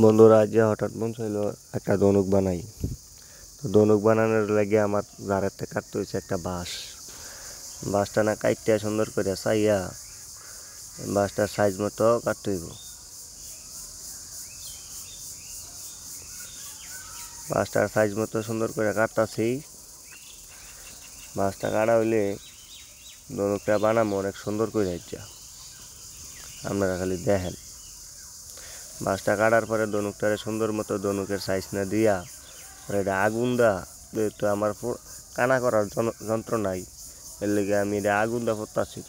বন্ধুরা আজ হঠাৎ মন চাইলো একটা ধনুক বানাই। তো ধনুক বানানোর লাগে আমার জারেতে কাটতে হয়েছে একটা বাঁশটা না কাটতে সুন্দর করে চাইয়া বাঁশটার সাইজ মতো কাটতে হইব। বাঁশটার সাইজ মতো সুন্দর করে কাটতাছি। বাঁশটা কাটা হইলে ধনুকটা বানাবো অনেক সুন্দর করে। আপনারা খালি দেখেন, বাঁশটা কাটার পরে ধনুকটারে সুন্দর মতো ধনুকের সাইজ না দিয়া এটা আগুন দা, তো আমার কানা করার যন্ত্র নাই, এর লেগে আমি এটা আগুন দা করতেছি।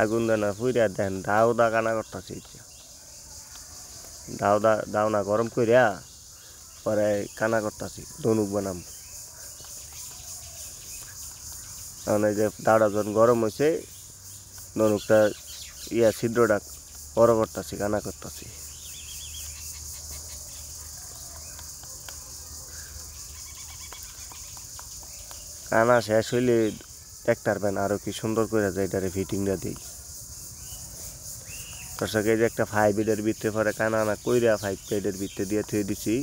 আগুন দা না ফুইরা দেখেন দাও দা কানা করতেছি। দাও না গরম করিয়া পরে কানা করতেছি, ধনুক বানাম। কারণ এই যে দাওটা যখন গরম হয়েছে ধনুকটা ছিদ্রটা বড় করতেছি, কানা করতেছি। কানা শেষ হইলে দেখতে পারবেন আরো কি সুন্দর করে যায় এটারে ফিটিংটা দিই। দর্শক এই যে একটা 5 এর ভিতরে পরে কানা না কইরা 5 এর ভিতরে দিয়ে থুয়ে দিছি।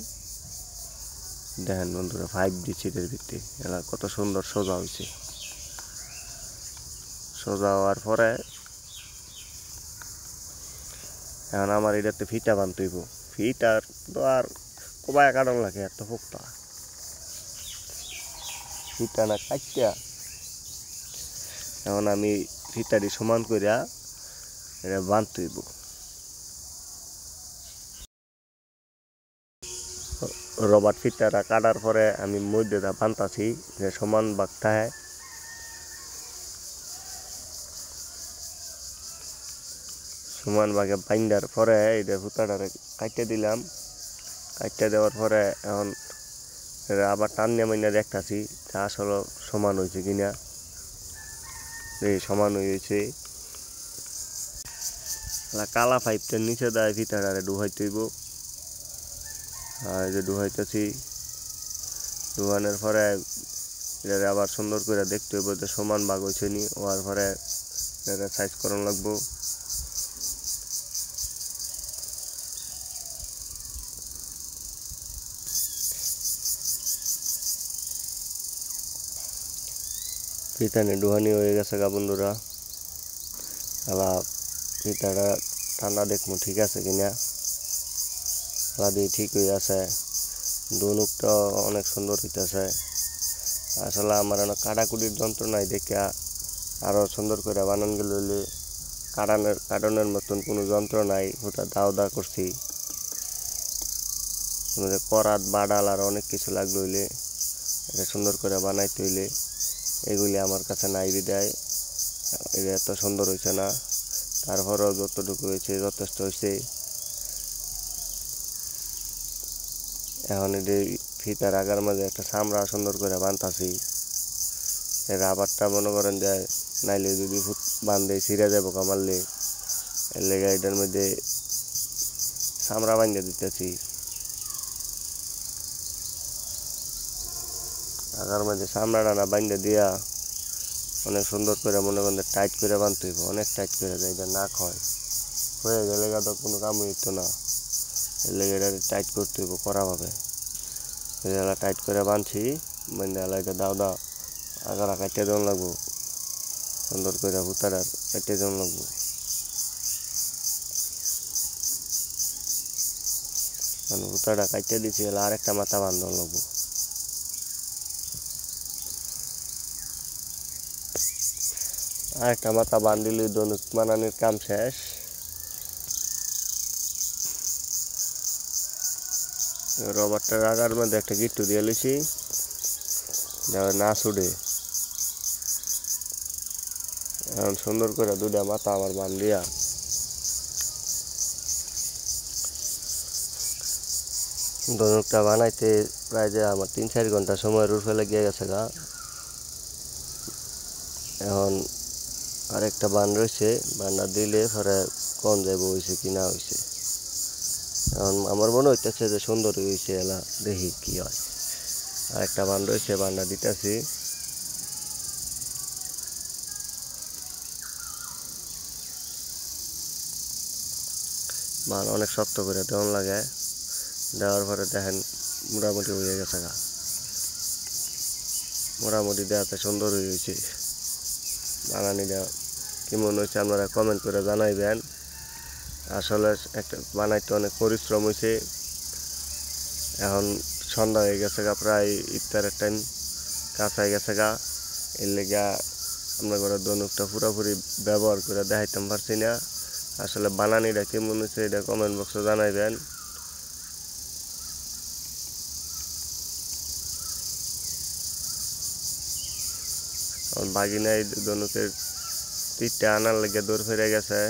দেখেন বন্ধুরা 5 দিচ্ছি এর ভিতরে, এলা কত সুন্দর সোজা হয়েছে। সোজা হওয়ার পরে এখন আমার এটাতে ফিটা বানতে হইব। ফিটার তো আর কোবায় কাটন লাগে, এত পোক্তা ফিটা না কাটিয়া এখন আমি ফিটাটি সমান করিয়া এটা বানতে হইব। রবার ফিটাটা কাটার পরে আমি মধ্যেটা বানতাছি যে সমান বাগটা হয়। সমান ভাগে বাইন্ডার পরে এটা ফুটাটারে কাটতে দিলাম। কাটতে দেওয়ার পরে এখন আবার টান নিয়ে মাইনা দেখতাছি যা আসলে সমান হয়েছে কিনা। এই সমান হয়েছে। কালা পাইপটার নিচে দেয় ফিতাটারে ডুবাইতে হইব। আর এই যে ডুবাইতেছি, ডুবানোর পরে এটা আবার সুন্দর করে দেখতে হইব যে সমান ভাগ হয়েছে নি। হওয়ার পরে এটা সাইজ করানো লাগবো। ফিতানে ডুহানি হয়ে গেছে গা বন্ধুরা। আলা ফিতাটা ঠান্ডা দেখবো ঠিক আছে কিনা। আলা দিয়ে ঠিক হয়ে আছে। ধনুকটা অনেক সুন্দর হইতেছে। আসলে আমার অনেক কাটাকুটির যন্ত্র নাই দেখিয়া আরো সুন্দর করে বানান গেল হইলে কাটানোর মতন কোনো যন্ত্র নাই। ওটা দাও করছি। করাত বাডাল আর অনেক কিছু লাগলো হইলে এটা সুন্দর করে বানাইতে হইলে এগুলি আমার কাছে নাই বিদায় এটা এত সুন্দর হয়েছে না। তারপরেও যতটুকু হয়েছে যথেষ্ট হয়েছে। এখন এটি ফিতার আগার মাঝে একটা চামড়া সুন্দর করে বানতাছি। এর রাবারটা মনে করেন যে নাইলে যদি বান্ধে ছিঁড়ে যাবো কামারলে, এর লেগে এটার মধ্যে চামড়া বাঁধিয়ে দিতেছি। আগার মাঝে চামড়াটা না বাঁধিয়ে দিয়া অনেক সুন্দর করে মনে করেন টাইট করে বাঁধতে হইব। অনেক টাইট করে যায়, এটা না হয়ে গেলে তো কোনো কাম হইতো না। এর লেগে এটা টাইট করতে হইব কড়াভাবে। এটা টাইট করে বাঁধছি, বাঁধে এটা দাও আগারা কাটিয়ে দেওয়া লাগবো। সুন্দর করে ভুতাটা কাটিয়ে দেওয়া লাগবো। ভুতাটা কাটিয়ে দিচ্ছি, এলা আরেকটা মাথা বাঁধানো লাগবো। আরেকটা মাথা বান্ধিলে ধনুক বানানোর কাম শেষ। রবারটার আগার মধ্যে একটা গিট্টু দিয়ে লিছি যাতে না ছুটে। এখন সুন্দর করে দুটা মাথা আমার বান্ধিয়া ধনুকটা বানাইতে প্রায় যে আমার 3-4 ঘন্টা সময়ের উপরে লেগে গেছে গা। এখন আরেকটা বান রয়েছে, বান্না দিলে পরে কম যাইব হয়েছে কি না হয়েছে। এখন আমার মনে হইতেছে যে সুন্দর হয়েছে, এলা দেখি কি হয়। আরেকটা বান রয়েছে, বান্না দিতেছি। বান অনেক শক্ত করে দেওয়ান লাগে দেওয়ার পরে দেখেন মোটামুটি হয়ে গেছে গা মোটামুটি দেওয়াতে সুন্দর হয়েছে বানানিটা কেমন হয়েছে আপনারা কমেন্ট করে জানাইবেন আসলে একটা বানাইতে অনেক পরিশ্রম হয়েছে এখন সন্ধ্যা হয়ে গেছে গা প্রায় ইফতারের টাইম কাছাই গেছে গা এর লেগা আমরা ঘরে দনুকটা পুরোপুরি ব্যবহার করে দেখাইতাম পারছি না আসলে বানানিটা কেমন হয়েছে এটা কমেন্ট বক্সে জানাইবেন বাগিনায় দনুকের তীরটা আনার লেগে দৌড় ফিরে গেছে